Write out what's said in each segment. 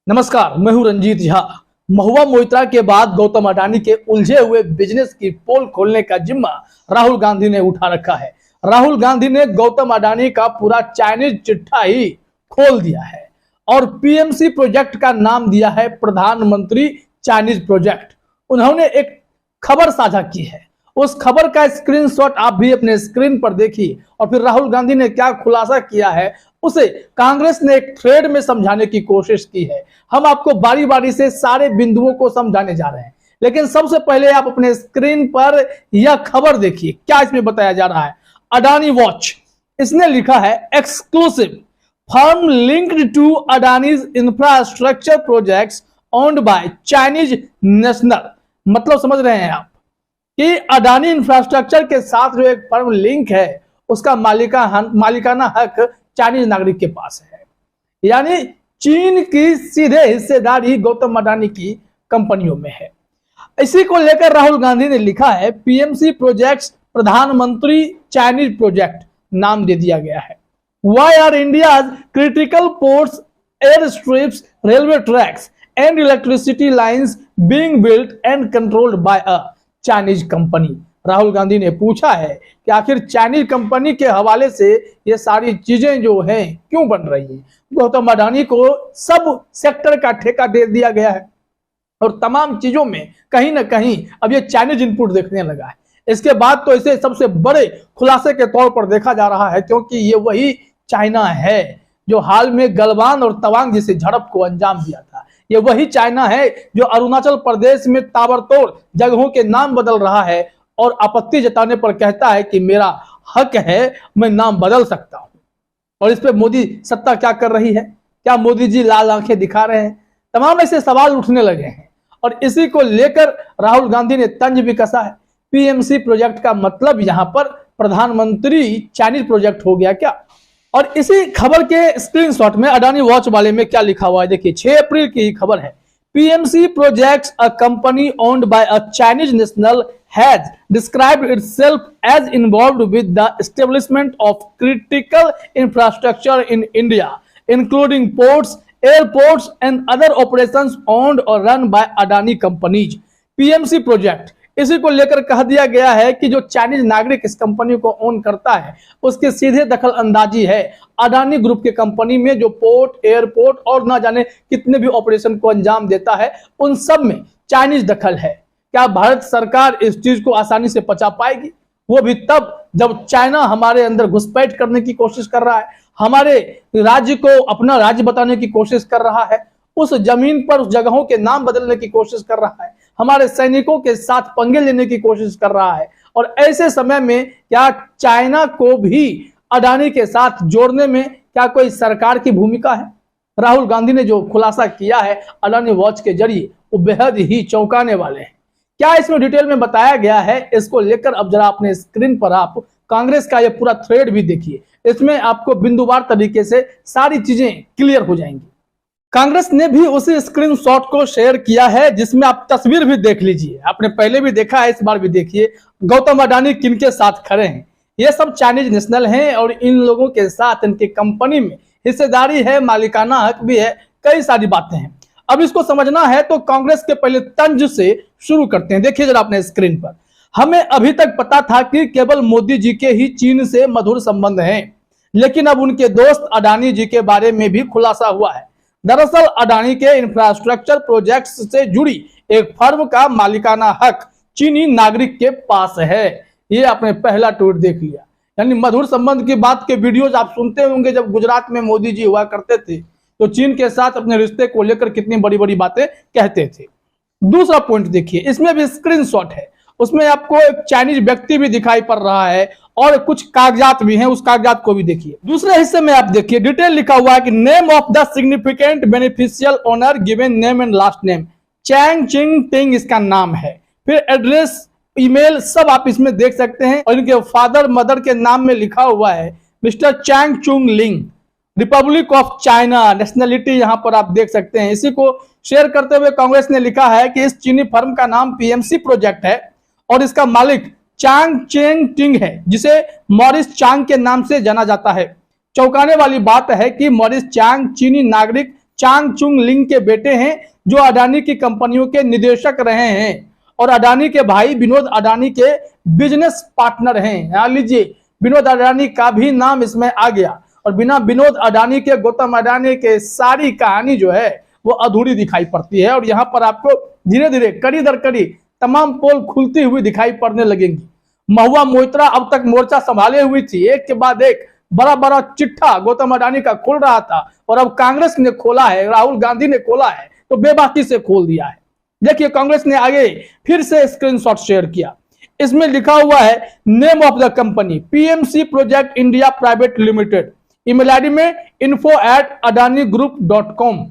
नमस्कार, मैं हूं रंजीत झा। महुआ मोइत्रा के बाद गौतम अडानी के उलझे हुए बिजनेस की पोल खोलने का जिम्मा राहुल गांधी ने उठा रखा है। राहुल गांधी ने गौतम अडानी का पूरा चाइनीज चिट्ठा ही खोल दिया है और पीएमसी प्रोजेक्ट का नाम दिया है प्रधानमंत्री चाइनीज प्रोजेक्ट। उन्होंने एक खबर साझा की है, उस खबर का स्क्रीनशॉट आप भी अपने स्क्रीन पर देखिए और फिर राहुल गांधी ने क्या खुलासा किया है उसे कांग्रेस ने एक थ्रेड में समझाने की कोशिश की है। हम आपको बारी बारी से सारे बिंदुओं को समझाने जा रहे हैं, लेकिन सबसे पहले आप अपने स्क्रीन पर यह खबर देखिए, क्या इसमें बताया जा रहा है। अडानी वॉच, इसने लिखा है exclusive firm linked to Adani's infrastructure projects owned by Chinese national. मतलब समझ रहे हैं आप कि अडानी इंफ्रास्ट्रक्चर के साथ जो एक फर्म लिंक है उसका मालिकाना हक चाइनीज नागरिक के पास है, यानी चीन की सीधे हिस्सेदारी गौतम अडानी की कंपनियों में है। इसी को लेकर राहुल गांधी ने लिखा है पीएमसी प्रोजेक्ट्स प्रधानमंत्री चाइनीज प्रोजेक्ट नाम दे दिया गया है। Why are India's critical ports, airstrips, railway tracks and electricity lines being built and controlled by a Chinese company? Rahul Gandhi ने पूछा है कि आखिर चाइनीज कंपनी के हवाले से ये सारी चीजें जो हैं क्यों बन रही हैं। गौतम अडानी को सब सेक्टर का ठेका दे दिया गया है और तमाम चीजों में कहीं ना कहीं अब ये चाइनीज इनपुट देखने लगा है। इसके बाद तो इसे सबसे बड़े खुलासे के तौर पर देखा जा रहा है, क्योंकि ये वही चाइना है जो हाल में गलवान और तवांग जैसे झड़प को अंजाम दिया था। ये वही चाइना है जो अरुणाचल प्रदेश में ताबड़तोड़ जगहों के नाम बदल रहा है और आपत्ति जताने पर कहता है कि मेरा हक है, मैं नाम बदल सकता हूं। और इस पे मोदी सत्ता क्या कर रही है? क्या मोदी जी लाल आंखें दिखा रहे हैं? तमाम ऐसे सवाल उठने लगे हैं और इसी को लेकर राहुल गांधी ने तंज भी कसा है। पीएमसी प्रोजेक्ट का मतलब यहां पर प्रधानमंत्री चाइनीज प्रोजेक्ट हो गया क्या? और इसी खबर के स्क्रीनशॉट में अडानी वॉच वाले में क्या लिखा हुआ है, देखिए 6 अप्रैल की खबर है। PMC Projects, a company owned by a Chinese national, has described itself as involved with the establishment of critical infrastructure in India, including ports, airports, and other operations owned or run by Adani companies. PMC Project, इसी को लेकर कह दिया गया है कि जो Chinese नागरिक इस कंपनी को ओन करता है उसके सीधे दखल अंदाजी है अडानी ग्रुप के कंपनी में, जो पोर्ट, एयरपोर्ट और ना जाने कितने भी ऑपरेशन को अंजाम देता है उन सब में चाइनीज दखल है। क्या भारत सरकार इस चीज को आसानी से पचा पाएगी? वो भी तब जब चाइना हमारे अंदर घुसपैठ करने की कोशिश कर रहा है, हमारे राज्य को अपना राज्य बताने की कोशिश कर रहा है, उस जमीन पर उस जगहों के नाम बदलने की कोशिश कर रहा है, हमारे सैनिकों के साथ पंगे लेने की कोशिश कर रहा है। और ऐसे समय में क्या चाइना को भी अडानी के साथ जोड़ने में क्या कोई सरकार की भूमिका है? राहुल गांधी ने जो खुलासा किया है अडानी वॉच के जरिए वो बेहद ही चौंकाने वाले हैं। क्या इसमें डिटेल में बताया गया है, इसको लेकर अब जरा अपने स्क्रीन पर आप कांग्रेस का ये पूरा थ्रेड भी देखिए। इसमें आपको बिंदुवार तरीके से सारी चीजें क्लियर हो जाएंगी। कांग्रेस ने भी उसी स्क्रीनशॉट को शेयर किया है जिसमें आप तस्वीर भी देख लीजिए। आपने पहले भी देखा है, इस बार भी देखिए गौतम अडानी किनके साथ खड़े हैं। ये सब चाइनीज नेशनल हैं और इन लोगों के साथ इनकी कंपनी में हिस्सेदारी है, मालिकाना हक भी है, कई सारी बातें हैं। अब इसको समझना है तो कांग्रेस के पहले तंज से शुरू करते हैं। देखिए जरा अपने स्क्रीन पर, हमें अभी तक पता था कि केवल मोदी जी के ही चीन से मधुर संबंध हैं, लेकिन अब उनके दोस्त अडानी जी के बारे में भी खुलासा हुआ है। दरअसल अडानी के इंफ्रास्ट्रक्चर प्रोजेक्ट्स से जुड़ी एक फर्म का मालिकाना हक चीनी नागरिक के पास है। ये आपने पहला ट्वीट देख लिया, यानी मधुर संबंध की बात के वीडियोज आप सुनते होंगे। जब गुजरात में मोदी जी हुआ करते थे तो चीन के साथ अपने रिश्ते को लेकर कितनी बड़ी बड़ी बातें कहते थे। दूसरा पॉइंट देखिए, इसमें भी स्क्रीनशॉट है, उसमें आपको एक चाइनीज व्यक्ति भी दिखाई पड़ रहा है और कुछ कागजात भी हैं, उस कागजात को भी देखिए। दूसरे हिस्से में आप देखिए डिटेल लिखा हुआ है कि name of the significant beneficial owner given name and last name, Chang Ching Ting इसका नाम है। फिर एड्रेस, ईमेल सब आप इसमें देख सकते हैं और इनके फादर मदर के नाम में लिखा हुआ है मिस्टर चैंग चुंग लिंग, रिपब्लिक ऑफ चाइना, नेशनलिटी यहां पर आप देख सकते हैं। इसी को शेयर करते हुए कांग्रेस ने लिखा है कि इस चीनी फर्म का नाम पीएमसी प्रोजेक्ट है और इसका मालिक चांग चेंग टिंग है, जिसे मॉरिस चांग के नाम से जाना जाता है। चौंकाने वाली बात है कि मॉरिस चांग चीनी नागरिक चांगचुंग लिंग के बेटे हैं, जो अडानी की कंपनियों के निदेशक रहे हैं और अडानी के भाई विनोद अडानी के बिजनेस पार्टनर हैं। यहाँ लीजिए, विनोद अडानी का भी नाम इसमें आ गया और बिना विनोद अडानी के गौतम अडानी के सारी कहानी जो है वो अधूरी दिखाई पड़ती है। और यहाँ पर आपको धीरे धीरे कड़ी दर कड़ी तमाम पोल खुलती हुई दिखाई पड़ने लगेंगी। महुआ मोइत्रा अब तक मोर्चा संभाले हुई थी, एक के बाद एक बड़ा बड़ा चिट्ठा गौतम अडानी का खोल रहा था और अब कांग्रेस ने खोला है, राहुल गांधी ने खोला है तो बेबाकी से खोल दिया है। देखिए, कांग्रेस ने आगे फिर से स्क्रीनशॉट शेयर किया। इसमें लिखा हुआ है name of the company PMC project India private limited, email ID में info@adanigroup.com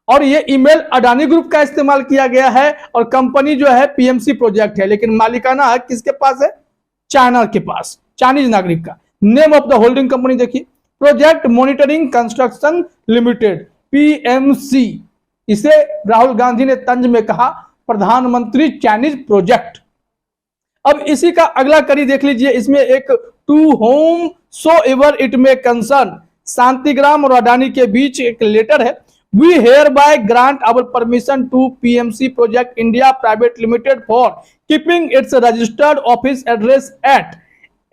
और ये ईमेल अडानी ग्रुप का इस्तेमाल किया गया है और कंपनी जो है पीएमसी प्रोजेक्ट है, लेकिन मालिकाना हक किसके पास है? चाइना के पास, चाइनीज नागरिक का। Name of the holding company देखिए, project monitoring construction limited PMC. इसे राहुल गांधी ने तंज में कहा प्रधानमंत्री चाइनीज प्रोजेक्ट। अब इसी का अगला कड़ी देख लीजिए, इसमें एक to whomsoever it may concern Shantigram और अडानी के बीच एक लेटर है। We hereby grant our permission to PMC project India private limited for keeping its registered office address at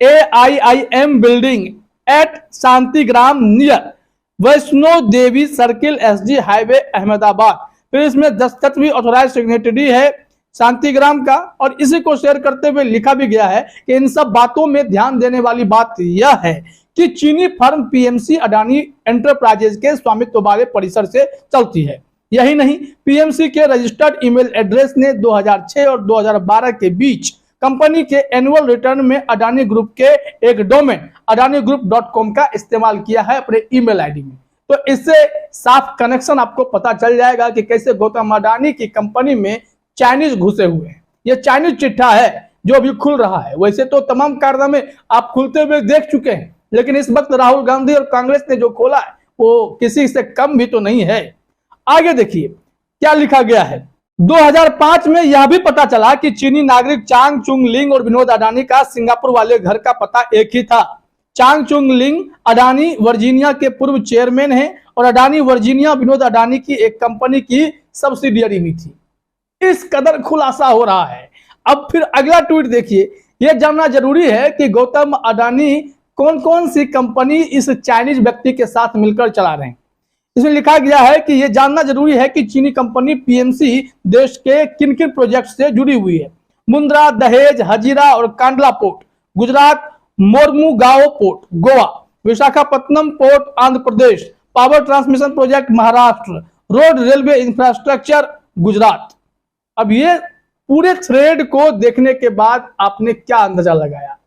AIIM building at Shantigram near Vaishno Devi circle SG highway Ahmedabad. फिर इसमें दस्तखत भी authorise signatory है शांतिग्राम का। और इसी को शेयर करते हुए लिखा भी गया है कि इन सब बातों में ध्यान देने वाली बात यह है कि चीनी फर्म पीएमसी अडानी एंटरप्राइजेज के स्वामित्व वाले परिसर से चलती है। यही नहीं, पीएमसी के रजिस्टर्ड ईमेल एड्रेस ने 2006 और 2012 के बीच कंपनी के एनुअल रिटर्न में अडानी ग्रुप के एक डोमेन adanigroup.com का इस्तेमाल किया है अपने ईमेल आईडी में। तो इससे साफ कनेक्शन आपको पता चल जाएगा कि कैसे गौतम अडानी की कंपनी में चाइनीज घुसे हुए हैं। यह चाइनीज चिट्ठा है जो अभी खुल रहा है। वैसे तो तमाम कारनामे आप खुलते हुए देख चुके हैं, लेकिन इस वक्त राहुल गांधी और कांग्रेस ने जो खोला है वो किसी से कम भी तो नहीं है। आगे देखिए क्या लिखा गया है। 2005 में यह भी पता चला कि चीनी नागरिक चांगचुंग लिंग और विनोद अडानी का सिंगापुर वाले घर का पता एक ही था। चांगचुंग लिंग अडानी वर्जीनिया के पूर्व चेयरमैन हैं और अडानी वर्जीनिया विनोद अडानी की एक कंपनी की सब्सिडियरी भी थी। इस कदर खुलासा हो रहा है। अब फिर अगला ट्वीट देखिए, यह जानना जरूरी है कि गौतम अडानी कौन कौन सी कंपनी इस चाइनीज व्यक्ति के साथ मिलकर चला रहे हैं। इसमें लिखा गया है कि यह जानना जरूरी है कि चीनी कंपनी पीएमसी देश के किन किन प्रोजेक्ट से जुड़ी हुई है। मुंद्रा, दहेज, हजीरा और Kandla port Gujarat, Mormugao port Goa, Visakhapatnam port Andhra Pradesh, power transmission project Maharashtra, road railway infrastructure Gujarat. अब ये पूरे थ्रेड को देखने के बाद आपने क्या अंदाजा लगाया?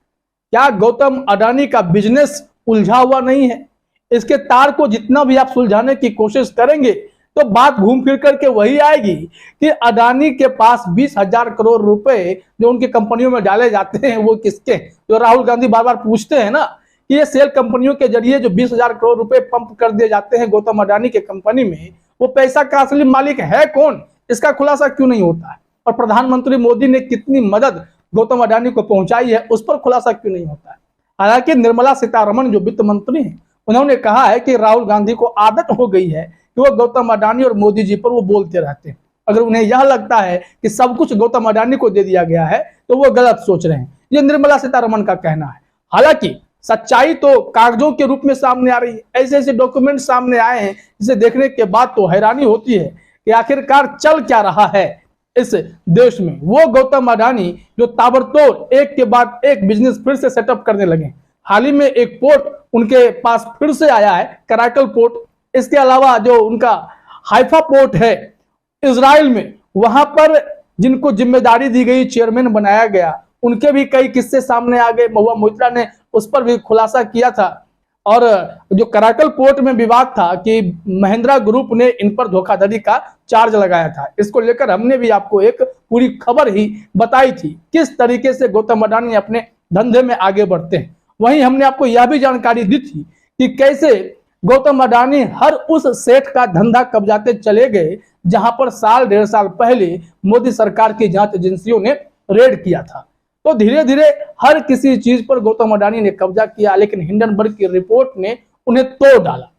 क्या गौतम अडानी का बिजनेस उलझा हुआ नहीं है? इसके तार को जितना भी आप सुलझाने की कोशिश करेंगे तो बात घूम फिर करके वही आएगी कि अडानी के पास 20,000 करोड़ रुपए जो उनकी कंपनियों में डाले जाते हैं वो किसके? जो राहुल गांधी बार बार पूछते हैं ना कि ये सेल कंपनियों के जरिए जो 20,000 करोड़ रुपए पंप कर दिए जाते हैं गौतम अडानी के कंपनी में, वो पैसा का असली मालिक है कौन? इसका खुलासा क्यों नहीं होता है? और प्रधानमंत्री मोदी ने कितनी मदद गौतम अडानी को पहुंचाई है उस पर खुलासा क्यों नहीं होता है? हालांकि निर्मला सीतारमण जो वित्त मंत्री हैं उन्होंने कहा है कि राहुल गांधी को आदत हो गई है कि वो गौतम अडानी और मोदी जी पर वो बोलते रहते हैं। अगर उन्हें यह लगता है कि सब कुछ गौतम अडानी को दे दिया गया है तो वो गलत सोच रहे हैं। ये निर्मला सीतारमण का कहना है। हालांकि सच्चाई तो कागजों के रूप में सामने आ रही है। ऐसे ऐसे डॉक्यूमेंट सामने आए हैं जिसे देखने के बाद तो हैरानी होती है कि आखिरकार चल क्या रहा है इस देश में। वो गौतम अडानी जो ताबड़तोड़ एक के बाद एक बिजनेस फिर से सेटअप करने लगे। हाल ही में एक पोर्ट उनके पास फिर से आया है, कराकल पोर्ट। इसके अलावा जो उनका हाइफा पोर्ट है इजराइल में, वहां पर जिनको जिम्मेदारी दी गई, चेयरमैन बनाया गया, उनके भी कई किस्से सामने आ गए। महुआ मोइत्रा ने उस पर भी खुलासा किया था। और जो कराकल पोर्ट में विवाद था कि महिंद्रा ग्रुप ने इन पर धोखाधड़ी का चार्ज लगाया था, इसको लेकर हमने भी आपको एक पूरी खबर ही बताई थी किस तरीके से गौतम अडानी अपने धंधे में आगे बढ़ते हैं। वहीं हमने आपको यह भी जानकारी दी थी कि कैसे गौतम अडानी हर उस सेठ का धंधा कब्जाते चले गए जहां पर साल 1.5 साल पहले मोदी सरकार की जांच एजेंसियों ने रेड किया था। तो धीरे धीरे हर किसी चीज पर गौतम अडानी ने कब्जा किया, लेकिन हिंडनबर्ग की रिपोर्ट ने उन्हें तोड़ डाला।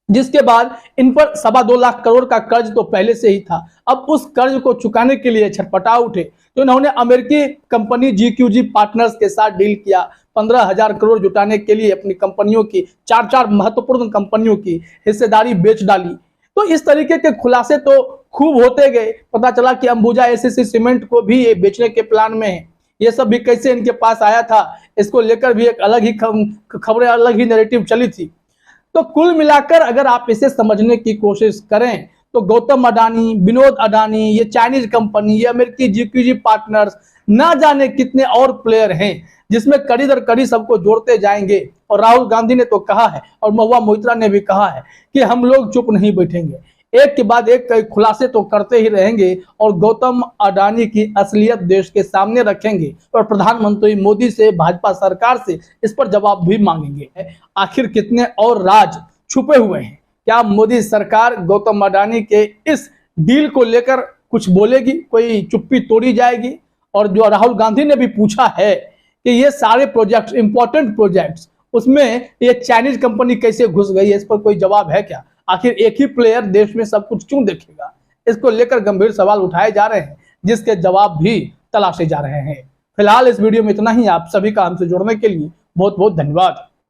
जिसके बाद इन पर 2.25 लाख करोड़ का कर्ज तो पहले से ही था। अब उस कर्ज को चुकाने के लिए छटपटा उठे तो इन्होंने अमेरिकी कंपनी GQG पार्टनर्स के साथ डील किया। 15,000 करोड़ जुटाने के लिए अपनी कंपनियों की चार महत्वपूर्ण कंपनियों की हिस्सेदारी बेच डाली। तो इस तरीके के खुलासे तो खूब होते गए। पता चला कि अंबुजा ACC सीमेंट को भी ये बेचने के प्लान में है। ये सब भी कैसे इनके पास आया था, इसको लेकर भी एक अलग ही खबरें, अलग ही नैरेटिव चली थी। तो कुल मिलाकर अगर आप इसे समझने की कोशिश करें तो गौतम अडानी, विनोद अडानी, ये चाइनीज कंपनी, ये अमेरिकी GQG पार्टनर्स, ना जाने कितने और प्लेयर हैं जिसमें कड़ी दर कड़ी सबको जोड़ते जाएंगे। और राहुल गांधी ने तो कहा है और महुआ मोइत्रा ने भी कहा है कि हम लोग चुप नहीं बैठेंगे, एक के बाद एक कई खुलासे तो करते ही रहेंगे और गौतम अडानी की असलियत देश के सामने रखेंगे और प्रधानमंत्री मोदी से, भाजपा सरकार से इस पर जवाब भी मांगेंगे। आखिर कितने और राज छुपे हुए हैं? क्या मोदी सरकार गौतम अडानी के इस डील को लेकर कुछ बोलेगी, कोई चुप्पी तोड़ी जाएगी? और जो राहुल गांधी ने भी पूछा है कि ये सारे प्रोजेक्ट्स, इंपॉर्टेंट प्रोजेक्ट्स, उसमें ये चाइनीज कंपनी कैसे घुस गई है, इस पर कोई जवाब है क्या? आखिर एक ही प्लेयर देश में सब कुछ क्यों देखेगा? इसको लेकर गंभीर सवाल उठाए जा रहे हैं जिसके जवाब भी तलाशे जा रहे हैं। फिलहाल इस वीडियो में इतना ही। आप सभी का हमसे जुड़ने के लिए बहुत बहुत धन्यवाद।